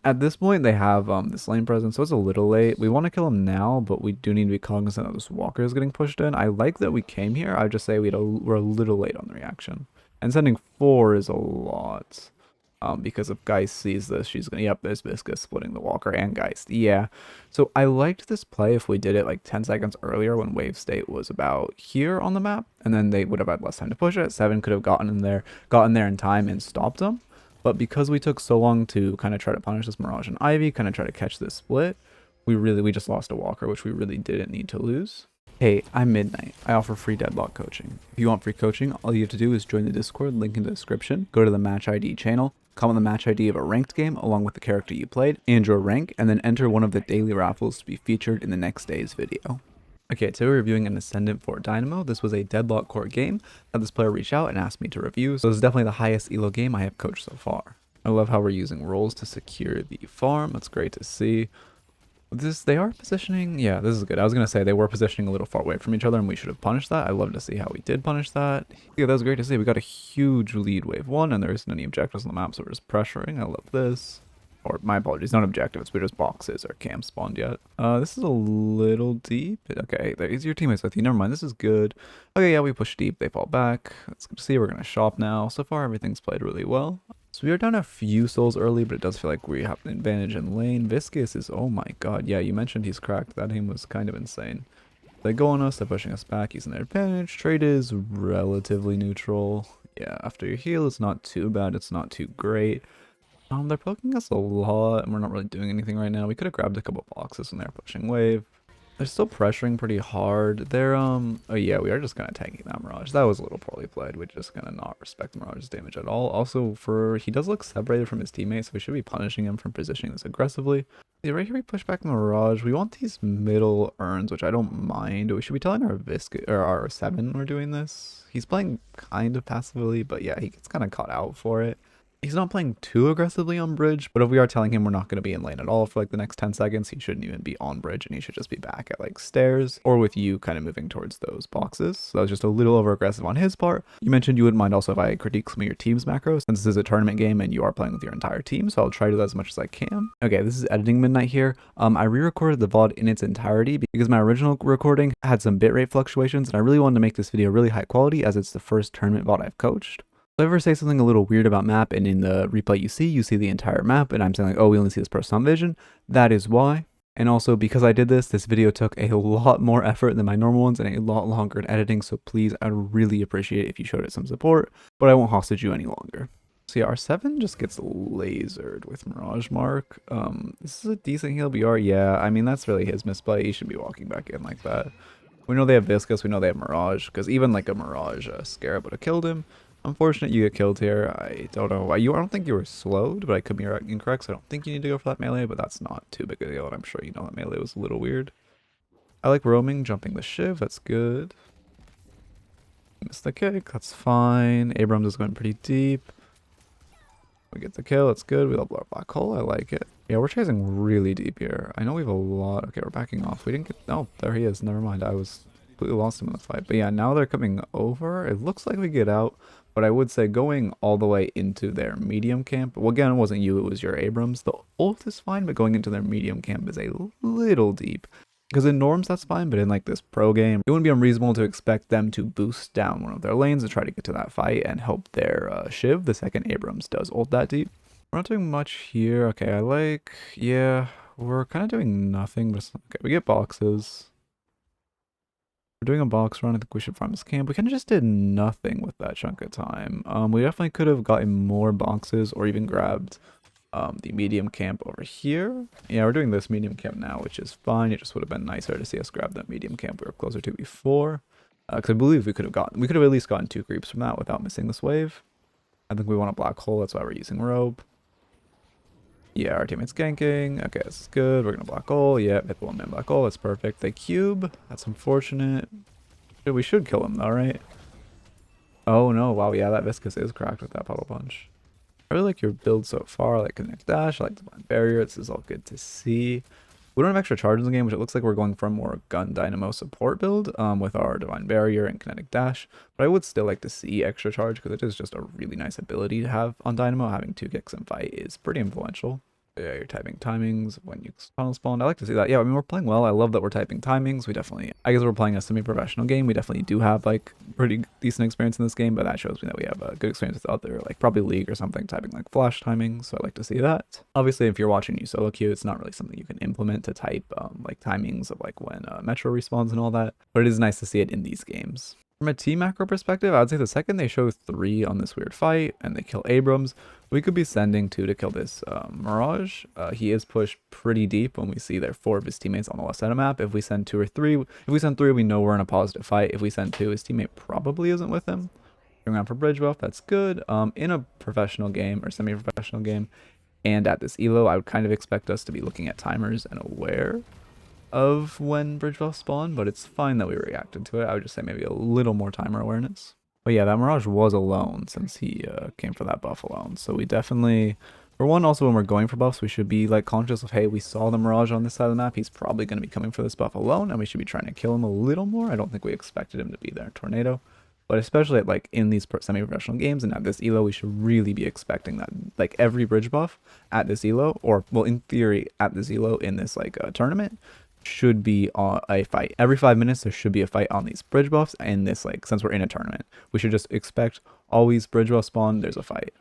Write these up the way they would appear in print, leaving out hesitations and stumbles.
At this point, they have this lane presence, so it's a little late. We want to kill him now, but we do need to be cognizant that this walker is getting pushed in. I like that we came here. I would just say we're a little late on the reaction. And sending 4 is a lot. Because if Geist sees this, she's gonna, yep, there's Viscous splitting the walker and Geist. Yeah. So I liked this play if we did it like 10 seconds earlier when wave state was about here on the map, and then they would have had less time to push it. 7 could have gotten there in time and stopped them. But because we took so long to kind of try to punish this Mirage and Ivy, kind of try to catch this split, we just lost a walker, which we really didn't need to lose. Hey, I'm Midnight. I offer free Deadlock coaching. If you want free coaching, all you have to do is join the Discord, link in the description, go to the Match ID channel, comment the match ID of a ranked game along with the character you played and your rank, and then enter one of the daily raffles to be featured in the next day's video. Okay, today we're reviewing an Ascendant for Dynamo. This was a Deadlock core game that this player reached out and asked me to review, so this is definitely the highest elo game I have coached so far. I love how we're using rolls to secure the farm. That's great to see. They are positioning, yeah, this is good. I was going to say they were positioning a little far away from each other and we should have punished that. I love to see how we did punish that. Yeah, that was great to see. We got a huge lead wave 1 and there isn't any objectives on the map, so we're just pressuring. I love this. Or my apologies, not objectives, but just boxes or camp spawned yet. This is a little deep. Okay, there's your teammates with you. Never mind, this is good. Okay, yeah, we push deep. They fall back. That's good to see. We're going to shop now. So far, everything's played really well. So we are down a few souls early, but it does feel like we have an advantage in lane. Viscous is, oh my god, yeah, you mentioned he's cracked. That aim was kind of insane. They go on us, they're pushing us back, using their advantage. Trade is relatively neutral. Yeah, after your heal, it's not too bad, it's not too great. They're poking us a lot, and we're not really doing anything right now. We could have grabbed a couple boxes when they're pushing wave. They're still pressuring pretty hard. They're, oh yeah, we are just kind of tanking that Mirage. That was a little poorly played. We just kind of not respect the Mirage's damage at all. Also, he does look separated from his teammates, so we should be punishing him for positioning this aggressively. See, right here we push back the Mirage. We want these middle urns, which I don't mind. We should be telling our Viscous, or our 7 we're doing this. He's playing kind of passively, but yeah, he gets kind of caught out for it. He's not playing too aggressively on bridge, but if we are telling him we're not going to be in lane at all for like the next 10 seconds, he shouldn't even be on bridge and he should just be back at like stairs or with you kind of moving towards those boxes. So that was just a little over aggressive on his part. You mentioned you wouldn't mind also if I critique some of your team's macros, since this is a tournament game and you are playing with your entire team, so I'll try to do that as much as I can. Okay, this is editing Midnight here. I re-recorded the VOD in its entirety because my original recording had some bitrate fluctuations and I really wanted to make this video really high quality as it's the first tournament VOD I've coached. If I ever say something a little weird about map and in the replay you see the entire map and I'm saying like, oh, we only see this person on vision, that is why. And also because I did this video took a lot more effort than my normal ones and a lot longer in editing, so please, I'd really appreciate it if you showed it some support, but I won't hostage you any longer. So yeah, our 7 just gets lasered with Mirage Mark. This is a decent heal BR, yeah, I mean that's really his misplay, he should be walking back in like that. We know they have Viscous, we know they have Mirage, because even like a Mirage Scarab would have killed him. Unfortunate you get killed here. I don't know why. I don't think you were slowed, but I could be incorrect, so I don't think you need to go for that melee, but that's not too big a deal, and I'm sure you know that melee was a little weird. I like roaming, jumping the shiv, that's good. Missed the kick, that's fine. Abrams is going pretty deep. We get the kill, that's good. We level our black hole, I like it. Yeah, we're chasing really deep here. I know we have a lot. Okay, we're backing off. We didn't get... Oh, there he is. Never mind. I was completely lost him in the fight. But yeah, now they're coming over. It looks like we get out. But I would say going all the way into their medium camp. Well, again, it wasn't you. It was your Abrams. The ult is fine, but going into their medium camp is a little deep. Because in norms, that's fine. But in like this pro game, it wouldn't be unreasonable to expect them to boost down one of their lanes and try to get to that fight and help their Shiv, the second Abrams, does ult that deep. We're not doing much here. Okay, I like... Yeah, we're kind of doing nothing. But okay, we get boxes. We're doing a box run. I think we should farm this camp. We kind of just did nothing with that chunk of time. We definitely could have gotten more boxes or even grabbed the medium camp over here. Yeah, we're doing this medium camp now, which is fine. It just would have been nicer to see us grab that medium camp we were closer to before. Because I believe we could have at least gotten 2 creeps from that without missing this wave. I think we want a black hole. That's why we're using rope. Yeah, our teammate's ganking. Okay, this is good. We're gonna black hole. Yep, hit the 1-man black hole. That's perfect. They cube. That's unfortunate. We should kill him though, right? Oh no, wow, yeah, that Viscous is cracked with that puddle punch. I really like your build so far. I like Connect Dash. I like Divine Barrier. This is all good to see. We don't have extra charges in the game, which it looks like we're going for a more gun dynamo support build with our Divine Barrier and Kinetic Dash. But I would still like to see extra charge because it is just a really nice ability to have on Dynamo. Having 2 kicks in fight is pretty influential. Yeah, you're typing timings when you tunnel spawn. I like to see that. Yeah, I mean, we're playing well. I love that we're typing timings. We definitely, I guess we're playing a semi-professional game. We definitely do have like pretty decent experience in this game, but that shows me that we have a good experience with other, like probably League or something, typing like flash timings. So I like to see that. Obviously, if you're watching you solo queue, it's not really something you can implement to type like timings of like when Metro respawns and all that, but it is nice to see it in these games. From a team macro perspective, I would say the second they show 3 on this weird fight and they kill Abrams, we could be sending 2 to kill this Mirage. He is pushed pretty deep when we see there 4 of his teammates on the left side of the map. If we send 2 or 3, if we send 3, we know we're in a positive fight. If we send 2, his teammate probably isn't with him. Going around for bridge buff, that's good. In a professional game or semi-professional game, and at this elo, I would kind of expect us to be looking at timers and aware of when bridge buffs spawn, but it's fine that we reacted to it. I would just say maybe a little more timer awareness. But yeah, that Mirage was alone since he came for that buff alone. So we definitely, for one, also when we're going for buffs, we should be like conscious of, hey, we saw the Mirage on this side of the map. He's probably going to be coming for this buff alone, and we should be trying to kill him a little more. I don't think we expected him to be there in Tornado. But especially at, like in these semi-professional games and at this elo, we should really be expecting that like every bridge buff at this elo, or well, in theory at this elo in this like tournament, should be a fight. Every 5 minutes there should be a fight on these bridge buffs, and this like since we're in a tournament, we should just expect always bridge buff spawn, there's a fight.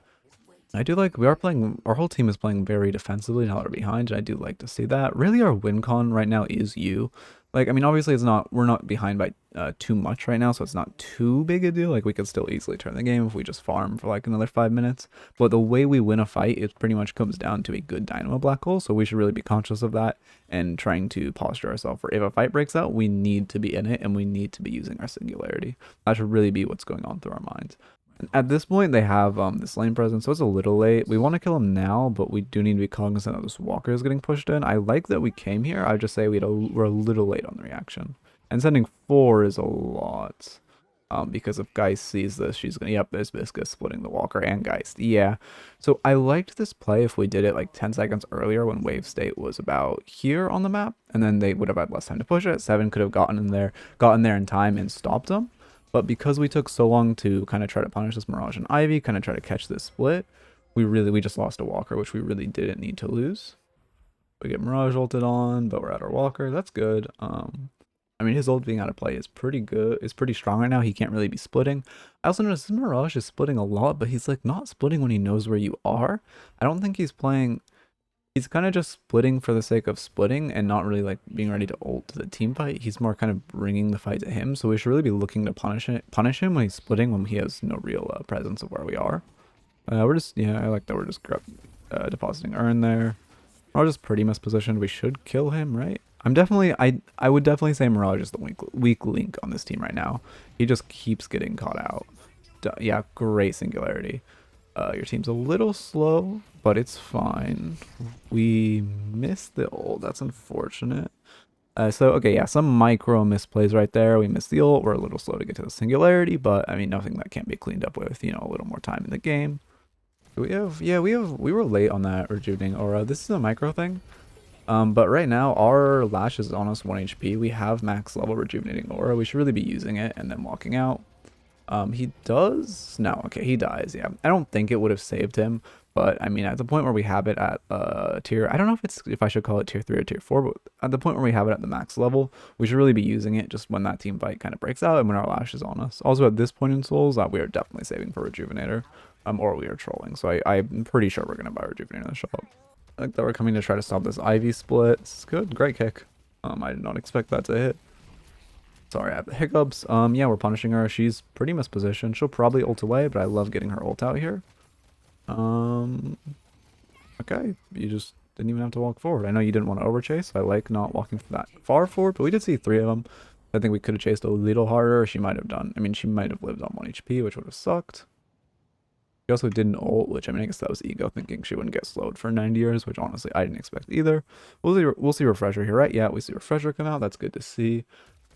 I do like, we are playing, our whole team is playing very defensively now that we're behind, and I do like to see that. Really our win con right now is you. Like, I mean, obviously it's not, we're not behind by too much right now, so it's not too big a deal. Like, we could still easily turn the game if we just farm for like another 5 minutes. But the way we win a fight, it pretty much comes down to a good Dynamo black hole, so we should really be conscious of that and trying to posture ourselves for if a fight breaks out, we need to be in it and we need to be using our singularity. That should really be what's going on through our minds. At this point, they have this lane presence, so it's a little late. We want to kill him now, but we do need to be cognizant that this walker is getting pushed in. I like that we came here. I would just say we're a little late on the reaction. And sending 4 is a lot. Because if Geist sees this, she's going to, yep, there's Viscous splitting the walker and Geist. Yeah. So I liked this play if we did it like 10 seconds earlier when wave state was about here on the map, and then they would have had less time to push it. 7 could have gotten in there in time and stopped them. But because we took so long to kind of try to punish this Mirage and Ivy, kind of try to catch this split, we just lost a walker, which we really didn't need to lose. We get Mirage ulted on, but we're at our walker. That's good. I mean, his ult being out of play is pretty good. It's pretty strong right now. He can't really be splitting. I also noticed this Mirage is splitting a lot, but he's like not splitting when he knows where you are. I don't think he's playing. He's kind of just splitting for the sake of splitting and not really like being ready to ult to the team fight. He's more kind of bringing the fight to him. So we should really be looking to punish him when he's splitting, when he has no real presence of where we are. We're just, yeah, I like that we're just depositing Urn there. Mirage is pretty mispositioned. We should kill him, right? I would definitely say Mirage is the weak link on this team right now. He just keeps getting caught out. Yeah, great singularity. Your team's a little slow, but it's fine. We missed the ult. That's unfortunate. So, okay, yeah, some micro misplays right there. We missed the ult. We're a little slow to get to the singularity, but, I mean, nothing that can't be cleaned up with, you know, a little more time in the game. We were late on that rejuvenating aura. This is a micro thing. But right now, our Lash is on us 1 HP. We have max level rejuvenating aura. We should really be using it and then walking out. He does? No, okay, he dies, yeah. I don't think it would have saved him, but I mean, at the point where we have it at tier, I don't know if I should call it tier 3 or tier 4, but at the point where we have it at the max level, we should really be using it just when that team fight kind of breaks out and when our Lash is on us. Also, at this point in Souls, we are definitely saving for Rejuvenator, or we are trolling, so I'm pretty sure we're going to buy Rejuvenator in the shop. I think that we're coming to try to stop this Ivy split. It's good, great kick. I did not expect that to hit. Sorry, I have the hiccups. Yeah, we're punishing her. She's pretty mispositioned. She'll probably ult away, but I love getting her ult out here. Okay, you just didn't even have to walk forward. I know you didn't want to overchase, so I like not walking that far forward, but we did see 3 of them. I think we could have chased a little harder. She might have done. I mean, she might have lived on 1 HP, which would have sucked. She also didn't ult, which, I mean, I guess that was ego thinking she wouldn't get slowed for 90 years, which honestly I didn't expect either. We'll see Refresher here, right? Yeah, we see Refresher come out. That's good to see.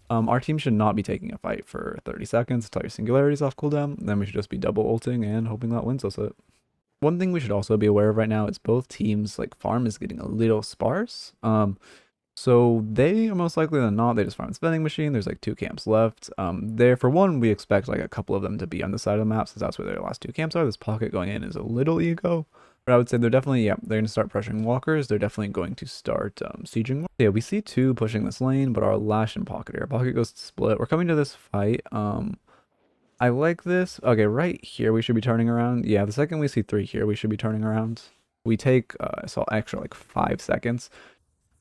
Our team should not be taking a fight for 30 seconds until your singularity's off cooldown. Then we should just be double ulting and hoping that wins us it. One thing we should also be aware of right now is both teams, like, farm is getting a little sparse. So they are most likely than not, they just farm spending machine. There's like 2 camps left. There, for one, we expect like a couple of them to be on the side of the map since that's where their last 2 camps are. This pocket going in is a little ego. But I would say they're definitely, yeah, they're going to start pressuring walkers. They're definitely going to start sieging. Yeah, we see two pushing this lane, but our Lash and Pocket here. Pocket goes to split. We're coming to this fight. I like this. Okay, right here we should be turning around. Yeah, the second we see three here, we should be turning around. We take, so extra like 5 seconds.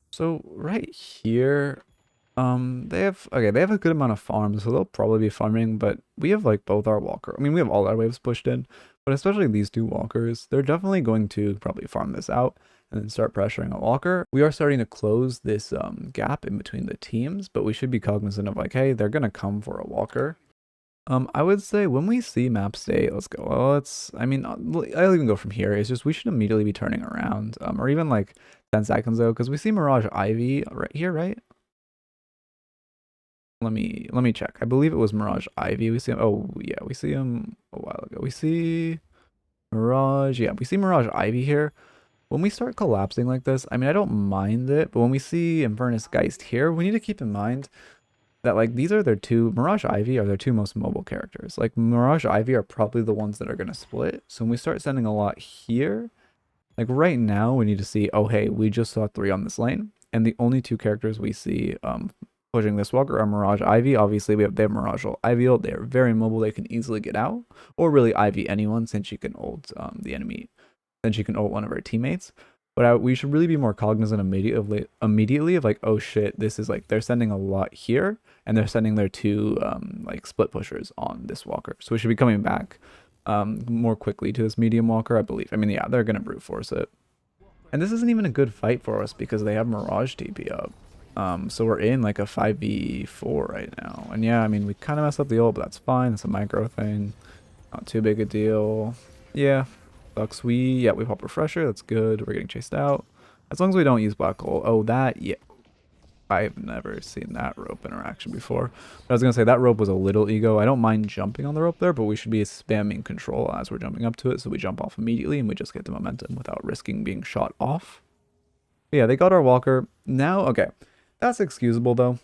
So right here, they have a good amount of farms, so they'll probably be farming, but we have like both our walker. I mean, we have all our waves pushed in, but especially these two walkers, they're definitely going to probably farm this out and then start pressuring a walker. We are starting to close this gap in between the teams, but we should be cognizant of like, hey, they're gonna come for a walker. I would say when we see map state, let's go. Well, I mean, I'll even go from here. It's just we should immediately be turning around, or even like 10 seconds ago, because we see Mirage Ivy right here, right? Let me check. I believe it was Mirage Ivy. We see him. Oh yeah, we see him a while ago. We see Mirage. Yeah, we see Mirage Ivy here. When we start collapsing like this, I mean, I don't mind it, but when we see Infernus Geist here, we need to keep in mind that like these are their two, Mirage Ivy are their two most mobile characters. Like Mirage Ivy are probably the ones that are gonna split. So when we start sending a lot here, like right now we need to see, oh hey, we just saw 3 on this lane, and the only 2 characters we see pushing this walker are Mirage Ivy. Obviously they have Mirage Ivy ult. They are very mobile, they can easily get out, or really Ivy anyone since she can ult the enemy, then she can ult one of her teammates. But we should really be more cognizant immediately of like, oh shit, this is like they're sending a lot here, and they're sending their 2 like split pushers on this walker. So we should be coming back more quickly to this medium walker, I believe. I mean, yeah, they're gonna brute force it, and this isn't even a good fight for us because they have Mirage TP up. So we're in like a 5v4 right now, and yeah, I mean, we kind of messed up the ult, but that's fine. It's a micro thing, not too big a deal. Yeah. Sucks. We pop refresher. That's good. We're getting chased out. As long as we don't use black hole. Oh, that, yeah. I've never seen that rope interaction before. But I was going to say that rope was a little ego. I don't mind jumping on the rope there, but we should be spamming control as we're jumping up to it. So we jump off immediately and we just get the momentum without risking being shot off. But yeah, they got our walker. Now, okay. That's excusable though.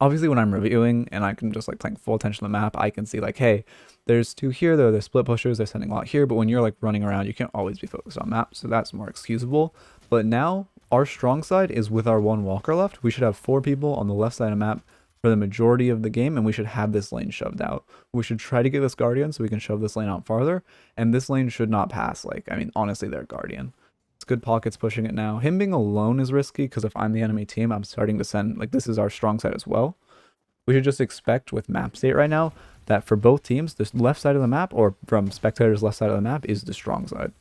Obviously when I'm reviewing and I can just like paying full attention to the map, I can see like, hey, there's 2 here, they're split pushers, they're sending a lot here, but when you're like running around, you can't always be focused on map, so that's more excusable. But now our strong side is with our 1 walker left. We should have 4 people on the left side of map for the majority of the game, and we should have this lane shoved out. We should try to get this guardian so we can shove this lane out farther, and this lane should not pass. Like, I mean, honestly, they're guardian. It's good pockets pushing it now. Him being alone is risky because if I'm the enemy team, I'm starting to send, like, this is our strong side as well. We should just expect with map state right now that for both teams, the left side of the map, or from spectators' left side of the map, is the strong side.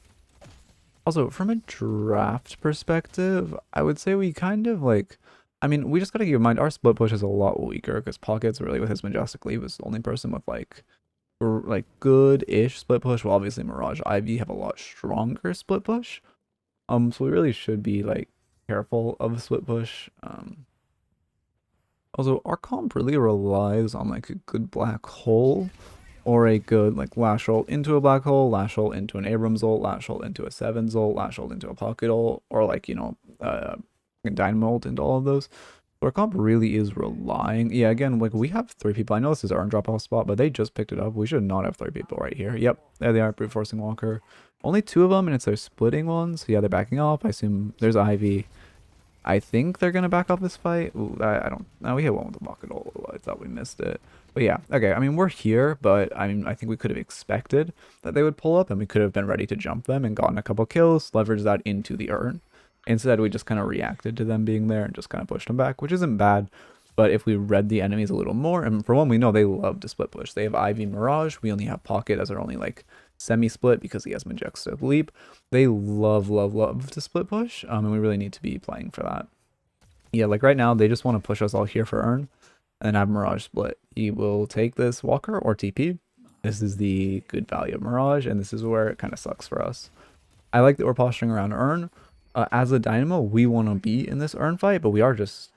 Also, from a draft perspective, I would say we kind of like, I mean, we just gotta keep in mind our split push is a lot weaker because Pockets really with his Majestic Leap is the only person with like good-ish split push. Well, obviously Mirage Ivy have a lot stronger split push. So we really should be like careful of the split push. Also, our comp really relies on like a good black hole or a good like lash ult into a black hole, lash ult into an Abrams ult, lash ult into a Sevens ult, lash ult into a Pocket ult, or like, you know, Dynamo ult into all of those. So our comp really is relying. Yeah, again, like we have 3 people. I know this is our drop off spot, but they just picked it up. We should not have 3 people right here. Yep, there they are, brute forcing Walker. Only 2 of them, and it's their splitting ones. So yeah, they're backing off. I assume there's Ivy. I think they're gonna back off this fight. Ooh, I don't. No, we hit one with the Pocket ult. I thought we missed it. But yeah, okay. I mean, we're here, but I mean, I think we could have expected that they would pull up, and we could have been ready to jump them and gotten a couple kills, leverage that into the urn. Instead, we just kind of reacted to them being there and just kind of pushed them back, which isn't bad. But if we read the enemies a little more, and for one, we know they love to split push. They have Ivy Mirage. We only have Pocket as our only like semi-split because he has Majestic Leap. They love to split push, and we really need to be playing for that. Yeah, like right now, they just want to push us all here for urn, and then have Mirage split. He will take this Walker or TP. This is the good value of Mirage, and this is where it kind of sucks for us. I like that we're posturing around urn. As a Dynamo, we want to be in this urn fight, but we're just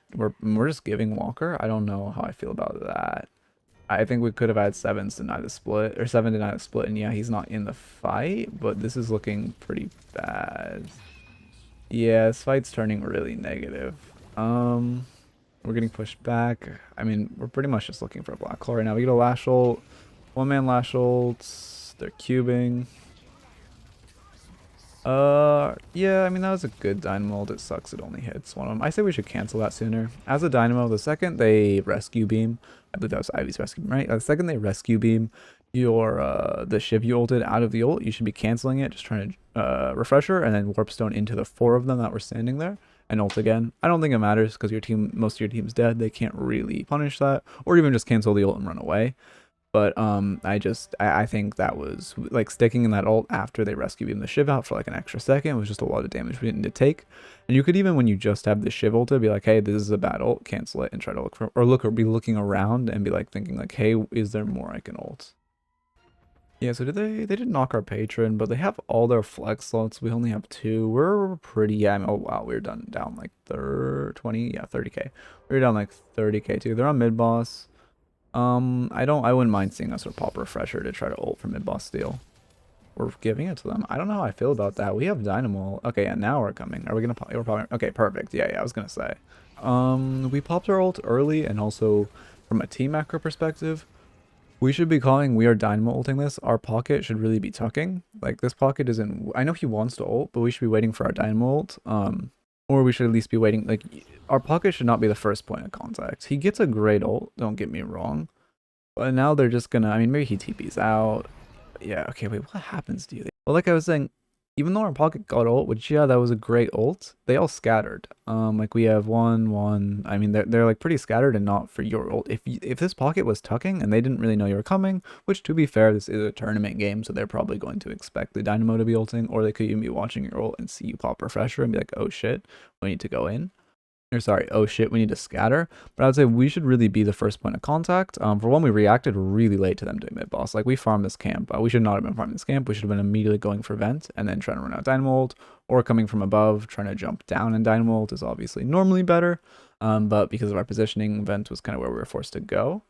giving Walker. I don't know how I feel about that. I think we could have had Sevens deny the split, or 7 deny the split, and yeah, he's not in the fight, but this is looking pretty bad. Yeah, this fight's turning really negative. We're getting pushed back. I mean, we're pretty much just looking for a black hole right now. We get a lash ult, 1-man lash ult. They're cubing. Yeah, I mean, that was a good Dynamo ult. It sucks it only hits one of them. I say we should cancel that sooner. As a Dynamo, the second they rescue beam, I believe that was Ivy's rescue beam, right? The second they rescue beam your, the Shiv you ulted out of the ult, you should be canceling it, just trying to, refresher, and then Warpstone into the 4 of them that were standing there, and ult again. I don't think it matters, because your team, most of your team's dead. They can't really punish that, or even just cancel the ult and run away. But I think that was like sticking in that ult after they rescue beam the Shiv out for like an extra second was just a lot of damage we didn't need to take. And you could even, when you just have the Shiv ulted, be like, hey, this is a bad ult, cancel it and try to look for, or be looking around and be like thinking like, hey, is there more I can ult? Yeah, so they did knock our patron, but they have all their flex slots. We only have 2. We're pretty, yeah, I mean, oh wow, we're down like 30k. We're down like 30k too. They're on mid boss. I wouldn't mind seeing us with pop refresher to try to ult for mid boss steal. We're giving it to them. I don't know how I feel about that. We have Dynamo. Okay, yeah, now we're coming. Are we gonna pop? We're popping. Okay, perfect. Yeah, I was gonna say. We popped our ult early, and also from a team macro perspective, we should be calling. We are Dynamo ulting this. Our pocket should really be tucking. Like this pocket isn't. I know he wants to ult, but we should be waiting for our Dynamo ult. Or we should at least be waiting, like, our pocket should not be the first point of contact. He gets a great ult, don't get me wrong. But now they're just gonna, I mean, maybe he TP's out. Yeah, okay, wait, what happens to you? Well, like I was saying, even though our pocket got ult, which, yeah, that was a great ult, they all scattered. Like, we have one, I mean, they're like, pretty scattered and not for your ult. If this pocket was tucking and they didn't really know you were coming, which, to be fair, this is a tournament game, so they're probably going to expect the Dynamo to be ulting, or they could even be watching your ult and see you pop refresher and be like, oh shit, we need to go in. Or sorry, oh shit, we need to scatter. But I would say we should really be the first point of contact. For one, we reacted really late to them doing mid boss. Like, we farmed this camp. We should not have been farming this camp. We should have been immediately going for vent and then trying to run out Dynamo ult, or coming from above, trying to jump down in Dynamo ult is obviously normally better. But because of our positioning, vent was kind of where we were forced to go.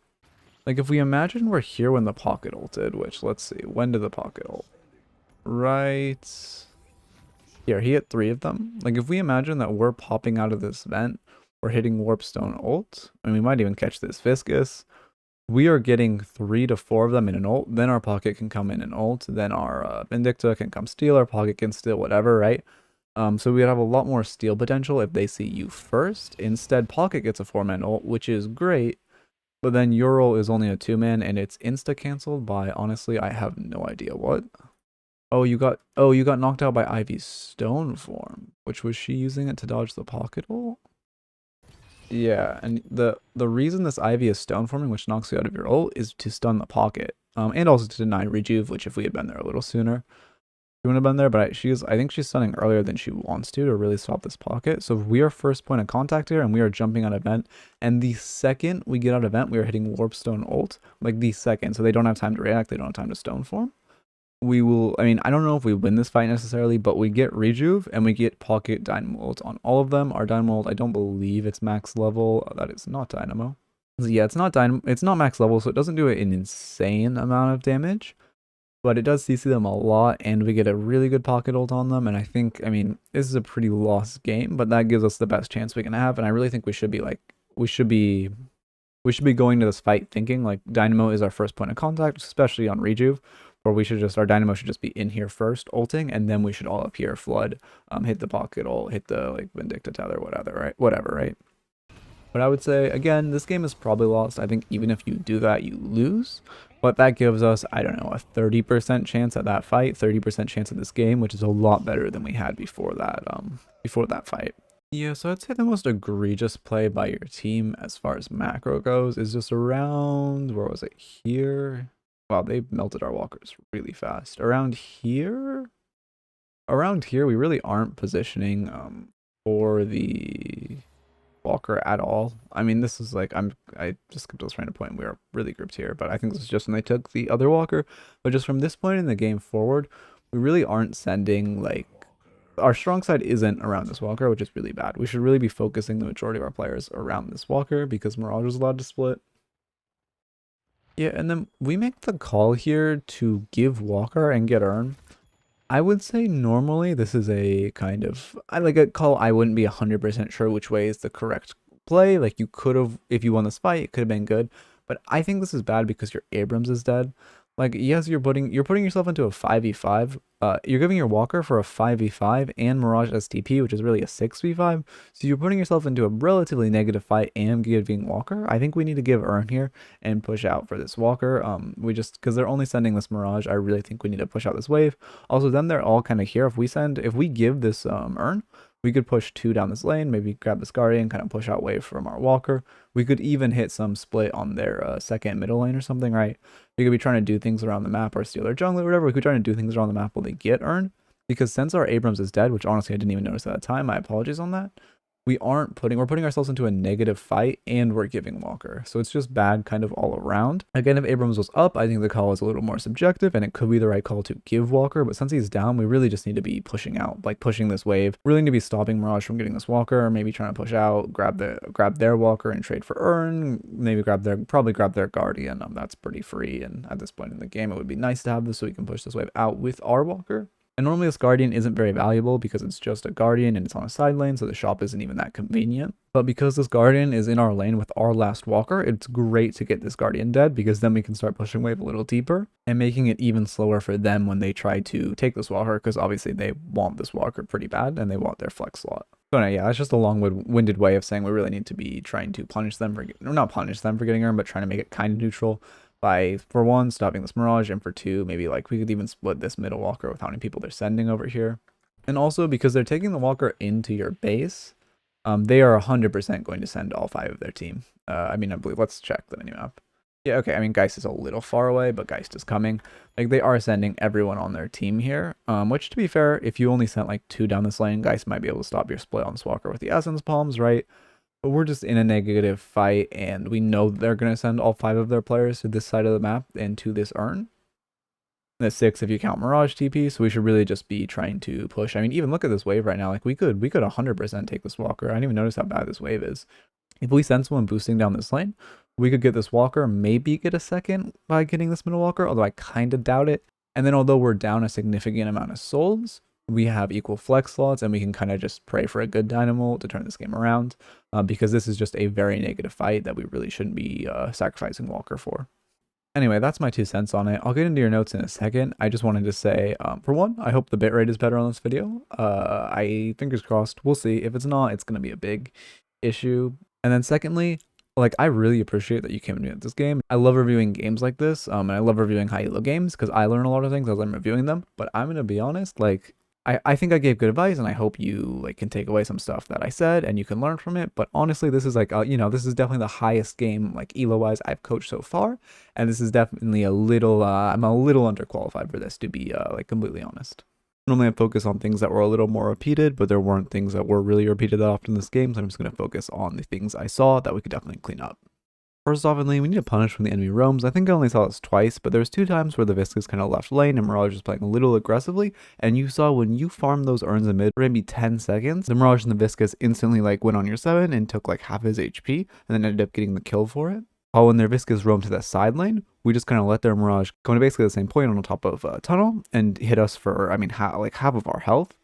Like, if we imagine we're here when the pocket ulted, which, let's see, when did the pocket ult? Right here, he hit 3 of them. Like, if we imagine that we're popping out of this vent, we're hitting Warpstone ult, and we might even catch this Viscous. We are getting 3 to 4 of them in an ult, then our pocket can come in an ult, then our Vindicta can come steal, our pocket can steal whatever, right? So we'd have a lot more steal potential if they see you first. Instead, pocket gets a 4-man ult, which is great, but then your ult is only a 2-man, and it's insta-cancelled by, honestly, I have no idea what. Oh, you got knocked out by Ivy's stone form. Which, was she using it to dodge the pocket ult? Yeah, and the reason this Ivy is stone forming, which knocks you out of your ult, is to stun the pocket. And also to deny rejuve, which if we had been there a little sooner, she wouldn't have been there, but I think she's stunning earlier than she wants to really stop this pocket. So if we are first point of contact here and we are jumping out of vent, and the second we get out of vent, we are hitting Warpstone ult, like the second, so they don't have time to react, they don't have time to stone form. We will, I mean, I don't know if we win this fight necessarily, but we get rejuve and we get pocket Dynamo ult on all of them. Our Dynamo ult, I don't believe it's max level. That is not Dynamo. So yeah, it's not max level, so it doesn't do an insane amount of damage, but it does CC them a lot, and we get a really good pocket ult on them. And I think, I mean, this is a pretty lost game, but that gives us the best chance we can have. And I really think we should be going to this fight thinking like Dynamo is our first point of contact, especially on rejuve. Or our Dynamo should just be in here first, ulting, and then we should all appear flood, hit the pocket ult, hit the like Vindicta tether, whatever, right? But I would say, again, this game is probably lost. I think even if you do that, you lose. But that gives us, I don't know, a 30% chance at that fight, 30% chance at this game, which is a lot better than we had before that fight. Yeah, so I'd say the most egregious play by your team as far as macro goes is just around, where was it, here? Wow, they melted our walkers really fast. Around here, we really aren't positioning for the walker at all. I mean, this is like, I just skipped this random point. We are really grouped here, but I think this is just when they took the other walker. But just from this point in the game forward, we really aren't sending, like, our strong side isn't around this walker, which is really bad. We should really be focusing the majority of our players around this walker because Mirage is allowed to split. Yeah, and then we make the call here to give Walker and get Urn. I would say normally this is a kind of, like a call I wouldn't be 100% sure which way is the correct play. Like, you could have, if you won this fight, it could have been good. But I think this is bad because your Abrams is dead. Like, yes, you're putting yourself into a 5v5, you're giving your walker for a 5v5 and Mirage STP, which is really a 6v5. So you're putting yourself into a relatively negative fight and giving walker. I think we need to give Urn here and push out for this walker. Because they're only sending this Mirage, I really think we need to push out this wave. Also, then they're all kind of here. If we give this Urn, we could push 2 down this lane, maybe grab this Guardian, kind of push out wave from our walker. We could even hit some split on their second middle lane or something, right? We could be trying to do things around the map or steal their jungle or whatever. We could try to do things around the map while they get Urn. Because since our Abrams is dead, which honestly I didn't even notice at the time, my apologies on that. We're putting ourselves into a negative fight and we're giving walker. So it's just bad kind of all around. Again, if Abrams was up, I think the call is a little more subjective and it could be the right call to give walker. But since he's down, we really just need to be pushing out, like pushing this wave. Really need to be stopping Mirage from getting this walker, or maybe trying to push out, grab their walker and trade for Urn. Maybe probably grab their Guardian. That's pretty free. And at this point in the game, it would be nice to have this so we can push this wave out with our walker. And normally this Guardian isn't very valuable because it's just a Guardian and it's on a side lane, so the shop isn't even that convenient. But because this Guardian is in our lane with our last walker, it's great to get this Guardian dead because then we can start pushing wave a little deeper and making it even slower for them when they try to take this walker, because obviously they want this walker pretty bad and they want their flex slot. So yeah, that's just a long-winded way of saying we really need to be trying to punish them for, not punish them for getting Urn, but trying to make it kind of neutral. By, for one, stopping this Mirage, and for two, maybe like we could even split this middle walker with how many people they're sending over here. And also because they're taking the walker into your base, they are 100% going to send all 5 of their team. I believe, let's check the minimap. Yeah, okay, I mean, Geist is a little far away, but Geist is coming. Like, they are sending everyone on their team here, which, to be fair, if you only sent like 2 down this lane, Geist might be able to stop your split on this walker with the Essence Palms, right? But we're just in a negative fight, and we know they're going to send all 5 of their players to this side of the map and to this Urn. That's 6 if you count Mirage TP, so we should really just be trying to push. I mean, even look at this wave right now. Like, we could 100% take this walker. I didn't even notice how bad this wave is. If we send someone boosting down this lane, we could get this walker, maybe get a second by getting this middle walker, although I kind of doubt it. And then although we're down a significant amount of souls, we have equal flex slots and we can kind of just pray for a good Dynamo to turn this game around, because this is just a very negative fight that we really shouldn't be sacrificing walker for. Anyway, that's my 2 cents on it. I'll get into your notes in a second. I just wanted to say, for one, I hope the bitrate is better on this video. Fingers crossed, we'll see. If it's not, it's going to be a big issue. And then secondly, like, I really appreciate that you came to me at this game. I love reviewing games like this, and I love reviewing high elo games because I learn a lot of things as I'm reviewing them. But I'm going to be honest, like, I think I gave good advice, and I hope you like can take away some stuff that I said and you can learn from it. But honestly, this is like, this is definitely the highest game, like elo-wise, I've coached so far. And this is definitely a little, I'm a little underqualified for this, to be like completely honest. Normally I focus on things that were a little more repeated, but there weren't things that were really repeated that often in this game. So I'm just going to focus on the things I saw that we could definitely clean up. First off in lane, we need to punish when the enemy roams. I think I only saw this twice, but there's 2 times where the Viscus kind of left lane and Mirage was playing a little aggressively, and you saw when you farmed those Urns in mid for maybe 10 seconds, the Mirage and the Viscus instantly like went on your 7 and took like half his HP, and then ended up getting the kill for it. While when their Viscus roamed to that side lane, we just kind of let their Mirage go to basically the same point on top of a tunnel and hit us for, half of our health.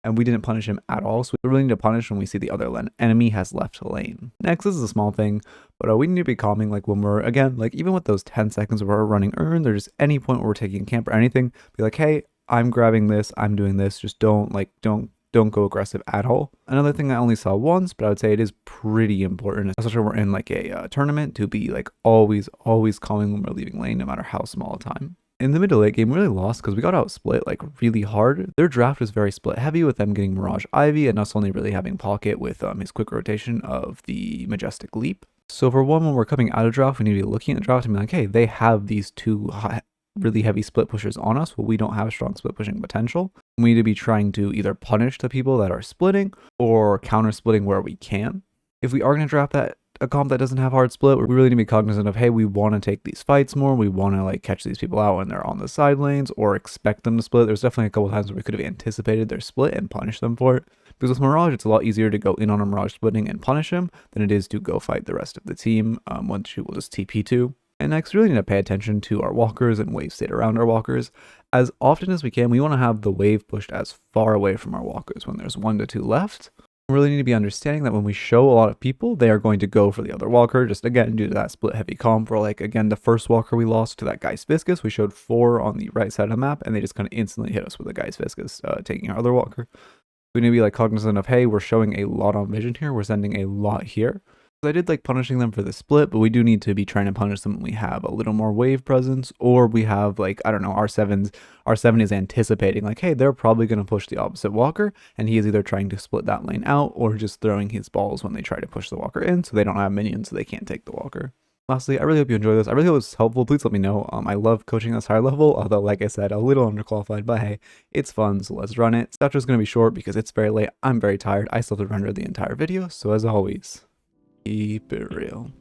And we didn't punish him at all, so we really need to punish when we see the other enemy has left lane. Next, this is a small thing, but we need to be calming, like when we're, again, like even with those 10 seconds where we're running Urn, there's just any point where we're taking camp or anything, be like, hey, I'm grabbing this, I'm doing this, just don't go aggressive at all. Another thing I only saw once, but I would say it is pretty important, especially when we're in like a tournament, to be like always calming when we're leaving lane, no matter how small a time. In the mid to late game, we really lost because we got out split like really hard. Their draft was very split heavy, with them getting Mirage Ivy and us only really having Pocket with his quick rotation of the Majestic Leap. So for one, when we're coming out of draft, we need to be looking at the draft and be like, hey, they have these 2 really heavy split pushers on us, but we don't have strong split pushing potential. We need to be trying to either punish the people that are splitting or counter splitting where we can. If we are going to draft a comp that doesn't have hard split, we really need to be cognizant of, hey, we want to take these fights more, we want to like catch these people out when they're on the side lanes or expect them to split. There's definitely a couple times where we could have anticipated their split and punished them for it. Because with Mirage, it's a lot easier to go in on a Mirage splitting and punish him than it is to go fight the rest of the team, which we will just TP to. And next, we really need to pay attention to our walkers and wave state around our walkers. As often as we can, we want to have the wave pushed as far away from our walkers when there's 1 to 2 left. We really need to be understanding that when we show a lot of people, they are going to go for the other walker, just again due to that split heavy comp, where like again the first walker we lost to that Guy's Viscous, we showed 4 on the right side of the map, and they just kind of instantly hit us with a Guy's Viscous, taking our other walker. We need to be like cognizant of, hey, we're showing a lot on vision here, we're sending a lot here. I did like punishing them for the split, but we do need to be trying to punish them when we have a little more wave presence, or we have like, I don't know, our 7 is anticipating like, hey, they're probably going to push the opposite walker, and he is either trying to split that lane out or just throwing his balls when they try to push the walker in, so they don't have minions, so they can't take the walker. Lastly, I really hope you enjoy this. I really hope it's helpful. Please let me know. I love coaching this higher level, although like I said, a little underqualified, but hey, it's fun, so let's run it. This outro is going to be short because it's very late. I'm very tired. I still have to render the entire video, so as always, keep it real.